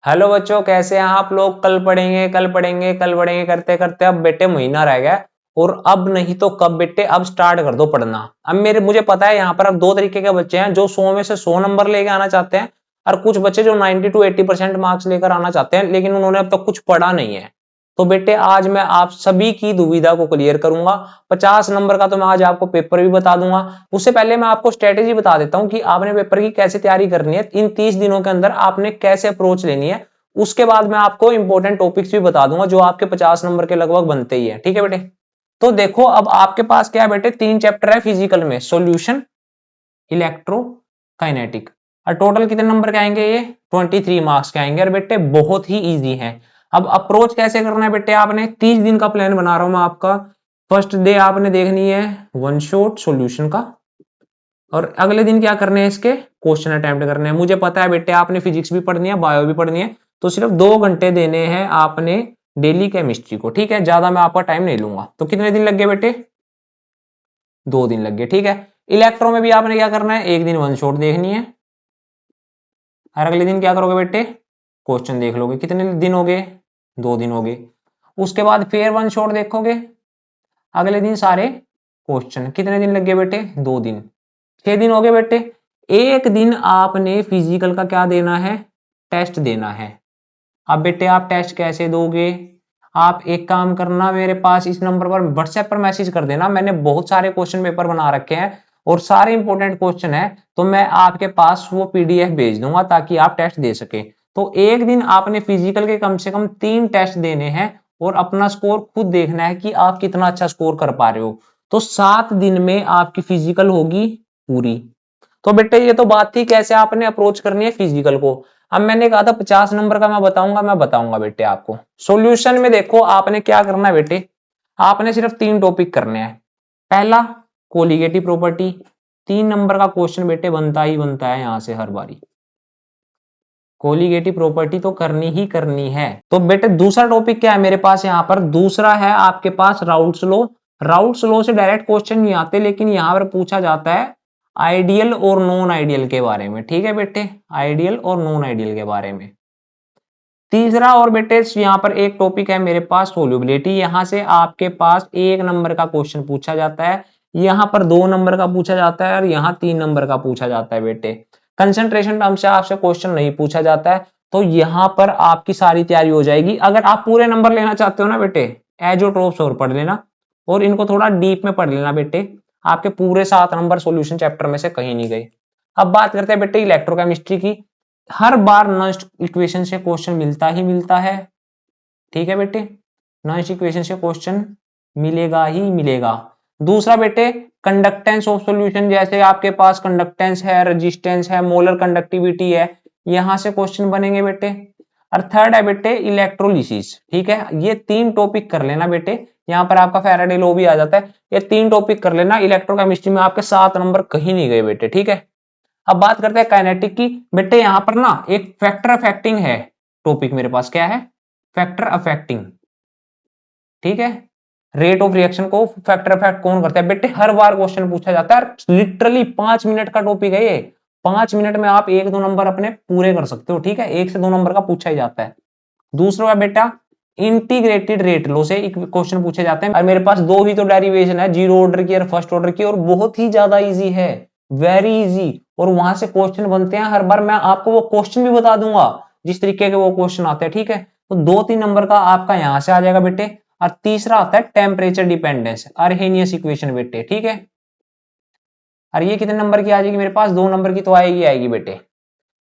Hello बच्चों, कैसे हैं आप लोग। कल पढ़ेंगे कल पढ़ेंगे कल पढ़ेंगे करते करते अब बेटे महीना रह गया। और अब नहीं तो कब बेटे, अब स्टार्ट कर दो पढ़ना। अब मुझे पता है यहाँ पर अब दो तरीके के बच्चे हैं, जो 100 में से 100 नंबर लेके आना चाहते हैं, और कुछ बच्चे जो 90 to 80% मार्क्स लेकर आना चाहते हैं, लेकिन उन्होंने अब तक कुछ पढ़ा नहीं है। तो बेटे आज मैं आप सभी की दुविधा को क्लियर करूंगा। 50 नंबर का तो मैं आज आपको पेपर भी बता दूंगा। उससे पहले मैं आपको स्ट्रेटेजी बता देता हूं कि आपने पेपर की कैसे तैयारी करनी है, इन 30 दिनों के अंदर आपने कैसे अप्रोच लेनी है। उसके बाद मैं आपको इंपॉर्टेंट टॉपिक्स भी बता दूंगा जो आपके 50 नंबर के लगभग बनते ही है। ठीक है बेटे। तो देखो अब आपके पास क्या है बेटे, 3 चैप्टर है फिजिकल में, सॉल्यूशन, इलेक्ट्रोकाइनेटिक। और टोटल कितने नंबर के आएंगे, ये 23 मार्क्स के आएंगे। और बेटे बहुत ही इजी है। अब अप्रोच कैसे करना है बेटे, आपने 30 दिन का प्लान बना रहा हूं मैं आपका। फर्स्ट डे आपने देखनी है वन शॉट सॉल्यूशन का, और अगले दिन क्या करने हैं, इसके क्वेश्चन अटेम्प्ट करने हैं। मुझे पता है बेटे आपने फिजिक्स भी पढ़नी है, बायो भी पढ़नी है, तो सिर्फ 2 घंटे देने हैं आपने डेली केमिस्ट्री को। ठीक है, ज्यादा मैं आपका टाइम नहीं लूंगा। तो कितने दिन लग गए बेटे, 2 दिन लग गए। ठीक है। इलेक्ट्रो में भी आपने क्या करना है, एक दिन वन शॉट देखनी है, और अगले दिन क्या करोगे बेटे, क्वेश्चन देख लोगे। कितने दिन हो गए, 2 दिन हो गए। उसके बाद फिर वन शॉट देखोगे, अगले दिन सारे क्वेश्चन। कितने दिन लग गए बेटे, 2 दिन। 6 दिन हो गए बेटे। एक दिन आपने फिजिकल का क्या देना है, टेस्ट देना है। अब बेटे आप टेस्ट कैसे दोगे, आप एक काम करना, मेरे पास इस नंबर पर व्हाट्सएप पर मैसेज कर देना। मैंने बहुत सारे क्वेश्चन पेपर बना रखे हैं और सारे इंपॉर्टेंट क्वेश्चन है, तो मैं आपके पास वो पीडीएफ भेज दूंगा ताकि आप टेस्ट दे सके। तो एक दिन आपने फिजिकल के कम से कम 3 टेस्ट देने हैं, और अपना स्कोर खुद देखना है कि आप कितना अच्छा स्कोर कर पा रहे हो। तो 7 दिन में आपकी फिजिकल होगी पूरी। तो बेटे ये तो बात थी कैसे आपने अप्रोच करनी है फिजिकल को। अब मैंने कहा था 50 नंबर का मैं बताऊंगा बेटे आपको। सॉल्यूशन में देखो आपने क्या करना है बेटे, आपने सिर्फ 3 टॉपिक करने हैं। पहला कोलिगेटिव प्रॉपर्टी, 3 नंबर का क्वेश्चन बेटे बनता ही बनता है यहां से हर बारी। कोलिगेटिव प्रॉपर्टी तो करनी ही करनी है। तो बेटे दूसरा टॉपिक क्या है मेरे पास यहाँ पर, दूसरा है आपके पास राउल्ट्स लॉ। राउल्ट्स लॉ से डायरेक्ट क्वेश्चन नहीं आते, लेकिन यहाँ पर पूछा जाता है आइडियल और नॉन आइडियल के बारे में। ठीक है बेटे, आइडियल और नॉन आइडियल के बारे में। तीसरा और बेटे यहाँ पर एक टॉपिक है मेरे पास सोल्यूबिलिटी। यहां से आपके पास 1 नंबर का क्वेश्चन पूछा जाता है, यहाँ पर 2 नंबर का पूछा जाता है, और यहाँ 3 नंबर का पूछा जाता है बेटे। कंसंट्रेशन टर्म से आपसे क्वेश्चन नहीं पूछा जाता है। तो यहाँ पर आपकी सारी तैयारी हो जाएगी। अगर आप पूरे नंबर लेना चाहते हो ना बेटे, एजोट्रोप्स और पढ़ लेना, और इनको थोड़ा डीप में पढ़ लेना बेटे। आपके पूरे 7 नंबर सॉल्यूशन चैप्टर में से कहीं नहीं गए। अब बात करते हैं बेटे इलेक्ट्रोकेमिस्ट्री की। हर बार नॉइस इक्वेशन से क्वेश्चन मिलता ही मिलता है। ठीक है बेटे, नॉइस इक्वेशन से क्वेश्चन मिलेगा ही मिलेगा। दूसरा बेटे कंडक्टेंस ऑफ सॉल्यूशन, जैसे आपके पास कंडक्टेंस है, रेजिस्टेंस है, मोलर कंडक्टिविटी है, यहां से क्वेश्चन बनेंगे बेटे। और थर्ड है बेटे इलेक्ट्रोलिसिस। ठीक है, ये 3 टॉपिक कर लेना बेटे। यहाँ पर आपका फैराडे लॉ भी आ जाता है। ये 3 टॉपिक कर लेना, इलेक्ट्रोकेमिस्ट्री में आपके 7 नंबर कहीं नहीं गए बेटे। ठीक है। अब बात करते हैं काइनेटिक की। बेटे यहां पर ना एक फैक्टर अफेक्टिंग है टॉपिक मेरे पास, क्या है, फैक्टर अफेक्टिंग। ठीक है, रेट ऑफ रिएक्शन को फैक्टर अफेक्ट कौन करता है बेटे, हर बार क्वेश्चन पूछा जाता है। लिटरली 5 मिनट का टॉपिक है ये। 5 मिनट में आप 1-2 नंबर अपने पूरे कर सकते हो। ठीक है, 1 से 2 नंबर का पूछा ही जाता है। दूसरा है बेटा इंटीग्रेटेड रेट लो से क्वेश्चन पूछे जाते हैं, और मेरे पास 2 ही तो डेरिवेशन है, जीरो ऑर्डर की और फर्स्ट ऑर्डर की, और बहुत ही ज्यादा इजी है, वेरी इजी। और वहां से क्वेश्चन बनते हैं हर बार। मैं आपको वो क्वेश्चन भी बता दूंगा जिस तरीके के वो क्वेश्चन आते हैं। ठीक है, तो 2-3 नंबर का आपका यहां से आ जाएगा बेटे। और तीसरा आता है टेम्परेचर डिपेंडेंस, अर्हेनियस इक्वेशन बेटे। ठीक है, और ये कितने नंबर की आ जाएगी मेरे पास, 2 नंबर की तो आएगी आएगी बेटे।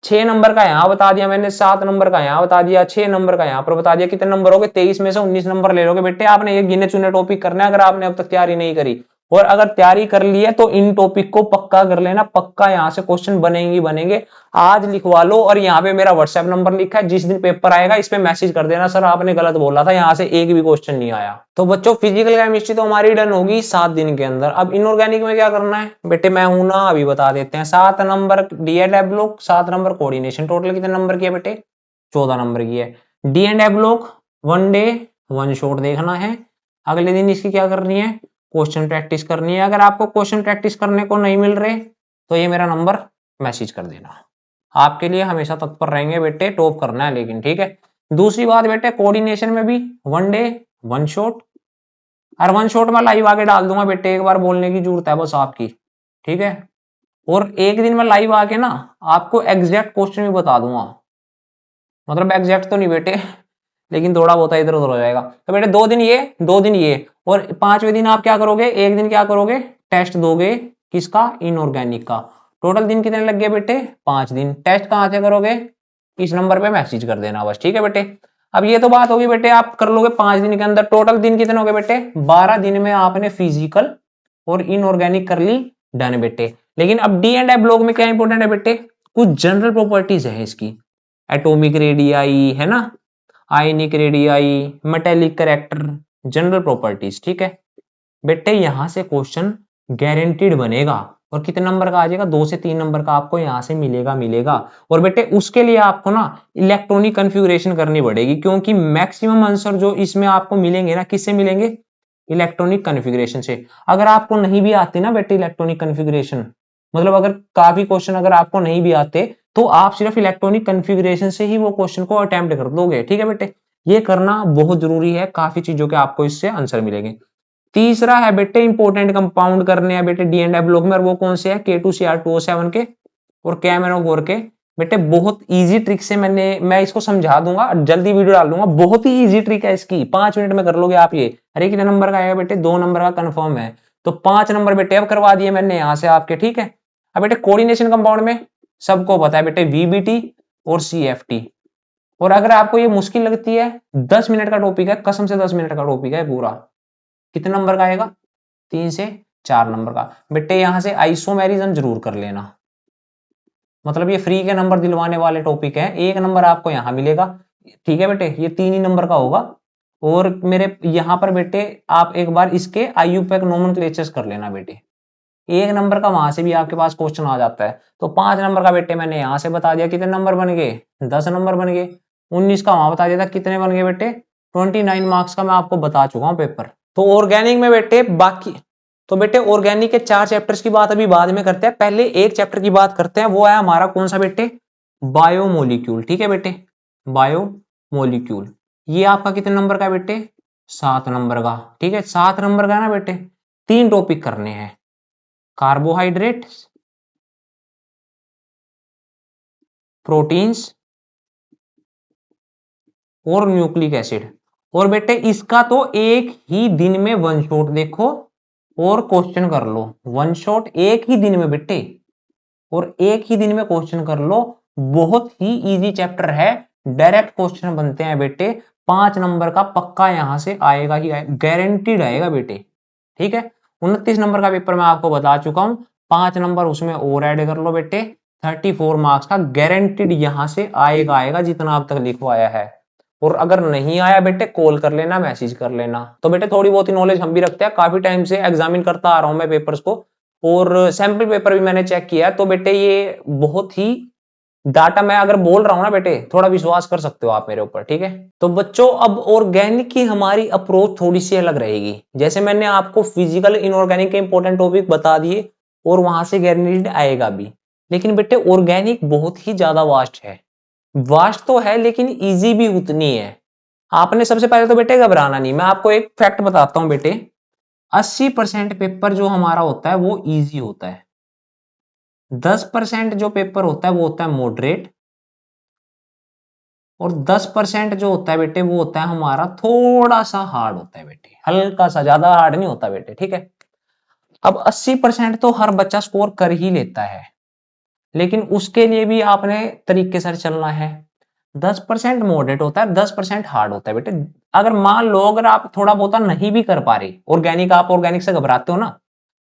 6 नंबर का यहां बता दिया मैंने, 7 नंबर का यहां बता दिया, 6 नंबर का यहां पर बता दिया। कितने नंबर हो गए, 23 में से 19 नंबर ले लोगे बेटे। आपने एक गिने चुने टॉपिक करना है अगर आपने अब तक तैयारी नहीं करी। और अगर तैयारी कर ली है तो इन टॉपिक को पक्का कर लेना, पक्का यहां से क्वेश्चन बनेंगे बनेंगे। आज लिखवा लो, और यहाँ पे मेरा व्हाट्सएप नंबर लिखा है, जिस दिन पेपर आएगा इस पे मैसेज कर देना, सर आपने गलत बोला था, यहाँ से एक भी क्वेश्चन नहीं आया। तो बच्चों फिजिकल केमिस्ट्री तो हमारी डन होगी 7 दिन के अंदर। अब इनऑर्गेनिक में क्या करना है बेटे, मैं हूं ना, अभी बता देते हैं। 7 number D and F block, 7 number coordination. Total कितने नंबर की है बेटे, 14 नंबर की है। D and F block 1 day 1 shot देखना है। अगले दिन इसकी क्या करनी है, क्वेश्चन प्रैक्टिस करनी है। अगर आपको क्वेश्चन प्रैक्टिस करने को नहीं मिल रहे तो ये मेरा नंबर मैसेज कर देना। आपके लिए हमेशा तत्पर रहेंगे बेटे, टॉप करना है लेकिन, ठीक है। दूसरी बात बेटे, कोऑर्डिनेशन में भी वन डे वन शॉट, और वन शॉट में लाइव आके डाल दूंगा बेटे, एक बार बोलने की जरूरत है बस आपकी, ठीक है। और एक दिन में लाइव आके ना आपको एग्जैक्ट क्वेश्चन भी बता दूंगा, मतलब एग्जैक्ट तो नहीं बेटे लेकिन थोड़ा बहुत इधर उधर हो जाएगा। तो बेटे 2 दिन ये 2 दिन ये, और 5वें दिन आप क्या करोगे, एक दिन क्या करोगे, टेस्ट दोगे, किसका, इनऑर्गेनिक का। टोटल दिन कितने लग गए बेटे, 5 दिन। टेस्ट कहां से करोगे, इस नंबर पे मैसेज कर देना बस, ठीक है बेटे। अब ये तो बात होगी बेटे, आप कर लोगे 5 दिन के अंदर। टोटल दिन कितने हो गए बेटे, 12 दिन में आपने फिजिकल और इनऑर्गेनिक कर ली, डन बेटे। लेकिन अब डी एंड एफ ब्लॉक में क्या इंपॉर्टेंट है बेटे, कुछ जनरल प्रॉपर्टीज है इसकी, एटॉमिक रेडियाई है ना, ionic radii, metallic character, general properties, ठीक है बेटे। यहां से क्वेश्चन गारंटीड बनेगा, और कितने नंबर का आ जाएगा, 2 से 3 नंबर का आपको यहां से मिलेगा। और बेटे उसके लिए आपको ना इलेक्ट्रॉनिक कन्फिगुरेशन करनी पड़ेगी, क्योंकि मैक्सिमम आंसर जो इसमें आपको मिलेंगे ना, किससे मिलेंगे, इलेक्ट्रॉनिक कन्फिगुरेशन से। अगर आपको नहीं भी आती ना बेटे इलेक्ट्रॉनिक कन्फिगुरेशन, मतलब अगर काफी क्वेश्चन अगर आपको नहीं भी आते, तो आप सिर्फ इलेक्ट्रॉनिक कन्फिगुरेशन से ही वो क्वेश्चन को अटेम्प्ट कर दोगे, ठीक है बेटे। ये करना बहुत जरूरी है, काफी चीजों के आपको इससे आंसर मिलेंगे। तीसरा है बेटे इंपोर्टेंट कंपाउंड करने हैं बेटे डी एंड एफ ब्लॉक में, और वो कौन से है, K2Cr2O7 के और KMnO4 के। बेटे बहुत इजी ट्रिक से मैं इसको समझा दूंगा, जल्दी वीडियो डाल दूंगा, बहुत ही इजी ट्रिक है इसकी, 5 मिनट में कर लोगे आप ये। अरे कितने नंबर का आएगा बेटे, 2 नंबर का कंफर्म है, तो 5 नंबर बेटे अब करवा दिए मैंने यहां से आपके, ठीक है। अब बेटे कोऑर्डिनेशन कंपाउंड में सबको पता है बेटे, VBT और CFT। और अगर आपको ये मुश्किल लगती है, 10 मिनट का टॉपिक है, कसम से 10 मिनट का टॉपिक है पूरा। कितने नंबर का आएगा, 3 से 4 नंबर का। बेटे यहां से आइसोमेरिज्म जरूर कर लेना, मतलब ये फ्री के नंबर दिलवाने वाले टॉपिक है, 1 नंबर आपको यहां मिलेगा, ठीक है बेटे, ये 3 ही नंबर का होगा। और मेरे यहां पर बेटे आप एक बार इसके IUPAC नोमेनक्लेचर्स कर लेना बेटे, 1 नंबर का वहां से भी आपके पास क्वेश्चन आ जाता है। तो 5 नंबर का बेटे मैंने यहां से बता दिया, कितने नंबर बन गए, 10 नंबर बन गए। 19 का वहां बता दिया था, कितने बन गए बेटे, 29 मार्क्स का मैं आपको बता चुका हूं पेपर। तो ऑर्गेनिक में बेटे बाकी, तो बेटे ऑर्गेनिक के 4 चैप्टर्स की बात अभी बाद में करते हैं, पहले एक चैप्टर की बात करते हैं, वो है हमारा कौन सा बेटे, बायोमोलिक्यूल, ठीक है बेटे, बायोमोलिक्यूल। ये आपका कितने नंबर का बेटे, 7 नंबर का, ठीक है। 7 नंबर का ना बेटे 3 टॉपिक करने हैं, कार्बोहाइड्रेट, प्रोटीन्स और न्यूक्लिक एसिड। और बेटे इसका तो एक ही दिन में वन शॉट देखो और क्वेश्चन कर लो, वन शॉट एक ही दिन में बेटे, और एक ही दिन में क्वेश्चन कर लो, बहुत ही इजी चैप्टर है, डायरेक्ट क्वेश्चन बनते हैं बेटे। 5 नंबर का पक्का यहां से आएगा ही आएगा, गारंटीड आएगा बेटे, ठीक है। 29 नंबर का पेपर मैं आपको बता चुका हूं, 5 नंबर उसमें और ऐड कर लो बेटे, 34 मार्क्स का गारंटीड यहां से आएगा जितना अब तक लिखवाया है। और अगर नहीं आया बेटे कॉल कर लेना, मैसेज कर लेना। तो बेटे थोड़ी बहुत ही नॉलेज हम भी रखते हैं, काफी टाइम से एग्जामिन करता आ रहा हूं मैं पेपर्स को, और सैंपल पेपर भी मैंने चेक किया है। तो बेटे ये बहुत ही डाटा मैं अगर बोल रहा हूं ना बेटे, थोड़ा विश्वास कर सकते हो आप मेरे ऊपर, ठीक है। तो बच्चों अब ऑर्गेनिक की हमारी अप्रोच थोड़ी सी अलग रहेगी, जैसे मैंने आपको फिजिकल इनऑर्गेनिक के इंपॉर्टेंट टॉपिक बता दिए, और वहां से गारंटीड आएगा भी। लेकिन बेटे ऑर्गेनिक बहुत ही ज्यादा वास्ट है, वास्ट तो है लेकिन इजी भी उतनी है। आपने सबसे पहले तो बेटे घबराना नहीं, मैं आपको एक फैक्ट बताता हूं बेटे, 80% पेपर जो हमारा होता है वो इजी होता है, 10% जो पेपर होता है वो होता है मॉडरेट, और 10% जो होता है बेटे वो होता है हमारा थोड़ा सा हार्ड होता है बेटे, हल्का सा, ज्यादा हार्ड नहीं होता बेटे, ठीक है। अब 80% तो हर बच्चा स्कोर कर ही लेता है, लेकिन उसके लिए भी आपने तरीके से चलना है। 10% मॉडरेट होता है, 10% हार्ड होता है बेटे। अगर मान लो अगर आप थोड़ा बहुत नहीं भी कर पा रहे ऑर्गेनिक, आप ऑर्गेनिक से घबराते हो ना,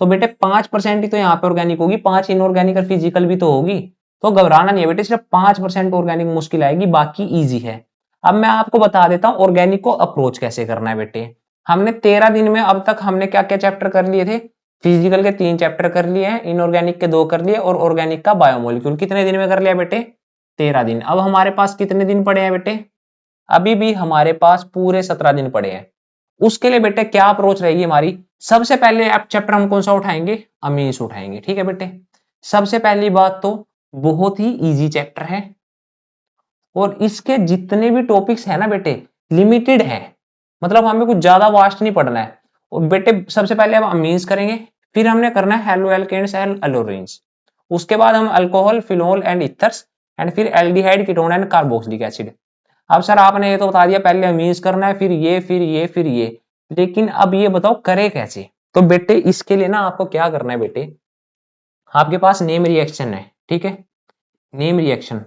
तो बेटे 5% ही तो यहाँ पे ऑर्गेनिक होगी, 5 इनऑर्गेनिक और फिजिकल भी तो होगी। तो घबराना नहीं है बेटे, सिर्फ 5% ऑर्गेनिक मुश्किल आएगी, बाकी इजी है। अब मैं आपको बता देता हूँ ऑर्गेनिक को अप्रोच कैसे करना है बेटे। हमने 13 दिन में अब तक हमने क्या क्या चैप्टर कर लिए थे, फिजिकल के 3 चैप्टर कर लिए हैं, इनऑर्गेनिक के 2 कर लिए, और ऑर्गेनिक का बायोमोलिक्यूल कितने दिन में कर लिया बेटे, 13 दिन। अब हमारे पास कितने दिन पड़े हैं बेटे, अभी भी हमारे पास पूरे 17 दिन पड़े हैं। उसके लिए बेटे क्या अप्रोच रहेगी हमारी, सबसे पहले आप चैप्टर हम कौन सा उठाएंगे, अमीन्स उठाएंगे, ठीक है बेटे। सबसे पहली बात तो बहुत ही इजी चैप्टर है और इसके जितने भी टॉपिक्स है ना बेटे लिमिटेड है, मतलब हमें कुछ ज्यादा वास्ट नहीं पढ़ना है। और बेटे सबसे पहले हम अमीन्स करेंगे, फिर हमने करना है हेलो एल्केन्स एंड एलोरीन्स, उसके बाद हम alcohol phenol and ethers and फिर aldehyde ketone and carboxylic acid. अब सर आपने ये तो बता दिया पहले अमीन्स करना है फिर ये फिर ये फिर ये, लेकिन अब ये बताओ करे कैसे। तो बेटे इसके लिए ना आपको क्या करना है बेटे, आपके पास नेम रिएक्शन है, ठीक है, नेम रिएक्शन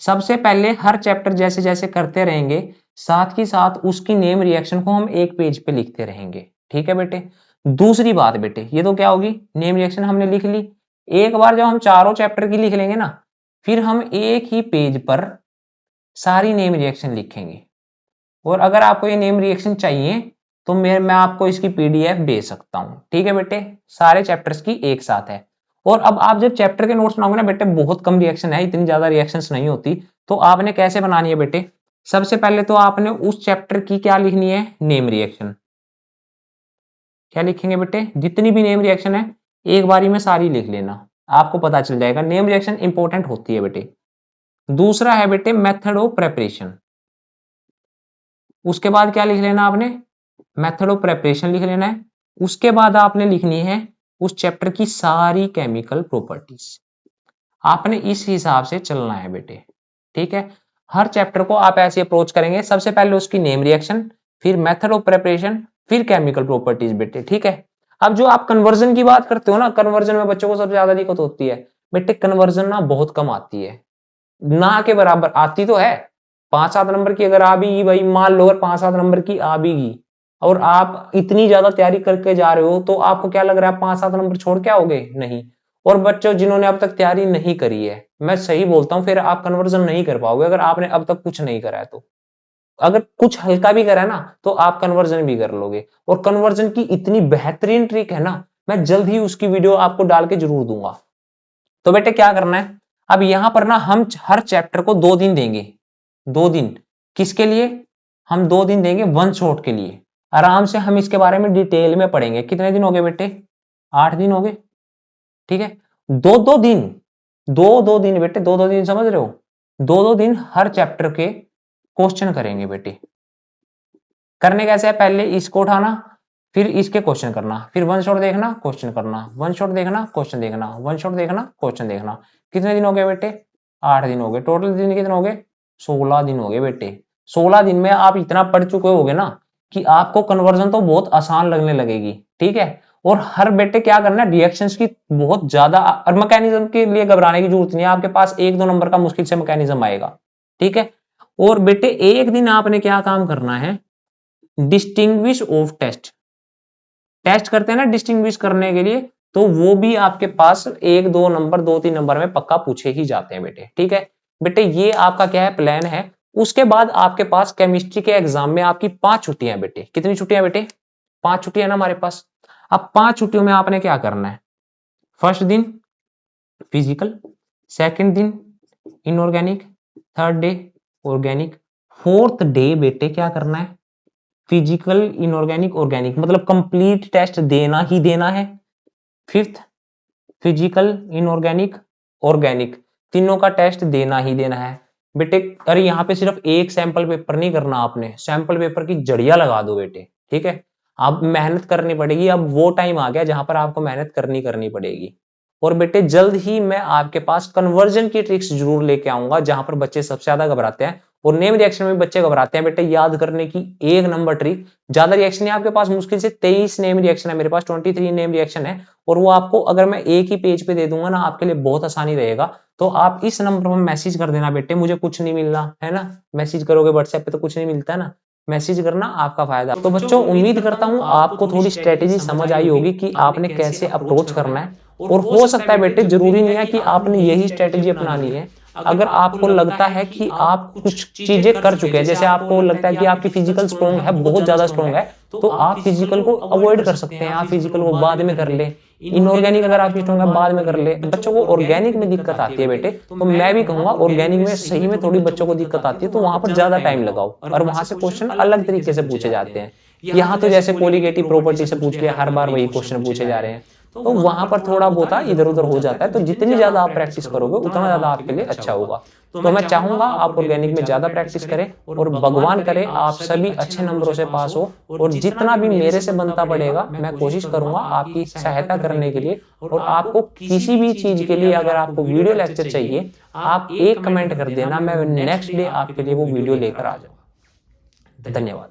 सबसे पहले हर चैप्टर जैसे जैसे करते रहेंगे साथ ही साथ उसकी नेम रिएक्शन को हम एक पेज पे लिखते रहेंगे, ठीक है बेटे। दूसरी बात बेटे ये तो क्या होगी, नेम रिएक्शन हमने लिख ली, एक बार जब हम चारों चैप्टर की लिख लेंगे ना फिर हम एक ही पेज पर सारी नेम रिएक्शन लिखेंगे। और अगर आपको ये नेम रिएक्शन चाहिए तो मैं आपको इसकी पीडीएफ दे सकता हूं, ठीक है बेटे, सारे चैप्टर्स की एक साथ है। और अब आप जब चैप्टर के नोट्स बनाओगे ना बेटे बहुत कम रिएक्शन है, इतनी ज्यादा रिएक्शंस नहीं होती, तो आपने कैसे बनानी है बेटे, सबसे पहले तो आपने उस चैप्टर की क्या लिखनी है, नेम रिएक्शन। क्या लिखेंगे बेटे, जितनी भी नेम रिएक्शन है एक बारी में सारी लिख लेना, आपको पता चल जाएगा, नेम रिएक्शन इंपॉर्टेंट होती है बेटे। दूसरा है बेटे मेथड ऑफ प्रेपरेशन, उसके बाद क्या लिख लेना आपने, मेथड ऑफ प्रेपरेशन लिख लेना है। उसके बाद आपने लिखनी है उस चैप्टर की सारी केमिकल प्रॉपर्टीज, आपने इस हिसाब से चलना है बेटे, ठीक है। हर चैप्टर को आप ऐसे अप्रोच करेंगे, सबसे पहले उसकी नेम रिएक्शन, फिर मेथड ऑफ प्रिपरेशन, फिर केमिकल प्रॉपर्टीज बेटे, ठीक है। अब जो आप कन्वर्जन की बात करते हो ना, कन्वर्जन में बच्चों को सबसे ज्यादा दिक्कत होती है बेटे, कन्वर्जन ना बहुत कम आती है, ना के बराबर आती तो है, 5-7 नंबर की अगर आ भी भाई, मान लो अगर 5-7 नंबर की आ भी गई और आप इतनी ज्यादा तैयारी करके जा रहे हो तो आपको क्या लग रहा है 5-7 नंबर छोड़ के आओगे, नहीं। और बच्चों जिन्होंने अब तक तैयारी नहीं करी है, मैं सही बोलता हूं फिर आप कन्वर्जन नहीं कर पाओगे अगर आपने अब तक कुछ नहीं करा है तो, अगर कुछ हल्का भी करा है ना तो आप कन्वर्जन भी कर लोगे। और कन्वर्जन की इतनी बेहतरीन ट्रिक है ना, मैं जल्द ही उसकी वीडियो आपको डाल के जरूर दूंगा। तो बेटे क्या करना है, अब यहां पर ना हम हर चैप्टर को 2 दिन देंगे, 2 दिन किसके लिए, हम 2 दिन देंगे वन शॉट के लिए, आराम से हम इसके बारे में डिटेल में पढ़ेंगे। कितने दिन हो गए बेटे, 8 दिन हो गए, ठीक है। 2-2 दिन, 2-2 दिन बेटे, 2-2 दिन समझ रहे हो, 2-2 दिन हर चैप्टर के क्वेश्चन करेंगे बेटे। करने कैसे है, पहले इसको उठाना फिर इसके क्वेश्चन करना, फिर वन शॉट देखना क्वेश्चन करना, वन शॉट देखना क्वेश्चन देखना, वन शॉट देखना क्वेश्चन देखना। कितने दिन हो गए बेटे, 8 दिन हो गए। टोटल दिन कितने हो गए, 16 दिन हो गए बेटे। 16 दिन में आप इतना पढ़ चुके होगे ना कि आपको कन्वर्जन तो बहुत आसान लगने लगेगी, ठीक है। और हर बेटे क्या करना है, रिएक्शंस की बहुत ज्यादा, और मैकेनिज्म के लिए घबराने की जरूरत नहीं है, आपके पास 1-2 नंबर का मुश्किल से मैकेनिज्म आएगा, ठीक है। और बेटे एक दिन आपने क्या काम करना है, डिस्टिंग्विश ऑफ टेस्ट, टेस्ट करते हैं ना डिस्टिंग्विश करने के लिए, तो वो भी आपके पास 1-2 नंबर 2-3 नंबर में पक्का पूछे ही जाते हैं बेटे, ठीक है। बेटे ये आपका क्या है, प्लान है। उसके बाद आपके पास केमिस्ट्री के एग्जाम में आपकी 5 छुट्टियां बेटे, कितनी छुट्टियां बेटे, 5 छुट्टियां ना हमारे पास। अब 5 छुट्टियों में आपने क्या करना है, फर्स्ट दिन फिजिकल, सेकंड दिन inorganic, third day organic, fourth day बेटे क्या करना है, फिजिकल इनऑर्गेनिक ऑर्गेनिक, मतलब कंप्लीट टेस्ट देना ही देना है। फिफ्थ फिजिकल इनऑर्गेनिक ऑर्गेनिक, तीनों का टेस्ट देना ही देना है बेटे। अरे यहाँ पे सिर्फ एक सैंपल पेपर नहीं करना, आपने सैंपल पेपर की जड़िया लगा दो बेटे, ठीक है। अब मेहनत करनी पड़ेगी, अब वो टाइम आ गया जहां पर आपको मेहनत करनी पड़ेगी। और बेटे जल्द ही मैं आपके पास कन्वर्जन की ट्रिक्स जरूर लेके आऊंगा, जहां पर बच्चे सबसे ज्यादा घबराते हैं और नेम रिएक्शन में बच्चे घबराते हैं बेटे, याद करने की एक नंबर ट्रिक, ज्यादा रिएक्शन है आपके पास, मुश्किल से 23 नेम रिएक्शन है, मेरे पास 23 नेम रिएक्शन है, और वो आपको अगर मैं एक ही पेज पे दे दूंगा ना आपके लिए बहुत आसानी रहेगा। तो आप इस नंबर पर मैसेज कर देना बेटे, मुझे कुछ नहीं मिलना है ना, मैसेज करोगे व्हाट्सएप पे तो कुछ नहीं मिलता है ना, मैसेज करना आपका फायदा। तो बच्चों उम्मीद करता हूं आपको थोड़ी स्ट्रेटेजी समझ आई होगी कि आपने कैसे अप्रोच करना है। और हो सकता है बेटे जरूरी नहीं है कि आपने यही स्ट्रेटेजी अपनानी है, अगर आपको लगता है कि आप कुछ चीजें कर चुके हैं, जैसे आपको लगता है कि आपकी फिजिकल स्ट्रॉन्ग है, बहुत ज्यादा स्ट्रॉन्ग है, तो आप फिजिकल को अवॉइड कर सकते हैं, आप फिजिकल को बाद में कर ले। इनऑर्गेनिक अगर आपकी स्ट्रॉन्ग है बाद में कर ले। बच्चों को ऑर्गेनिक में दिक्कत आती है बेटे, तो मैं भी कहूंगा ऑर्गेनिक में सही में थोड़ी बच्चों को दिक्कत आती है, तो वहां पर ज्यादा टाइम लगाओ और वहां से क्वेश्चन अलग तरीके से पूछे जाते हैं। यहाँ तो जैसे कोलिगेटिव प्रॉपर्टी से पूछ लिया, हर बार वही क्वेश्चन पूछे जा रहे हैं। तो वहां पर थोड़ा बहुत इधर उधर हो जाता है। तो जितनी ज्यादा आप प्रैक्टिस करोगे उतना ज्यादा आपके लिए अच्छा होगा। तो मैं चाहूंगा आप ऑर्गेनिक में ज्यादा प्रैक्टिस करें और भगवान करे आप सभी अच्छे नंबरों से पास हो। और जितना भी मेरे से बनता पड़ेगा मैं कोशिश करूंगा आपकी सहायता करने के लिए। और आपको किसी भी चीज के लिए अगर आपको वीडियो लेक्चर चाहिए, आप एक कमेंट कर देना, मैं नेक्स्ट डे आपके लिए वो वीडियो लेकर आ जाऊंगा। धन्यवाद।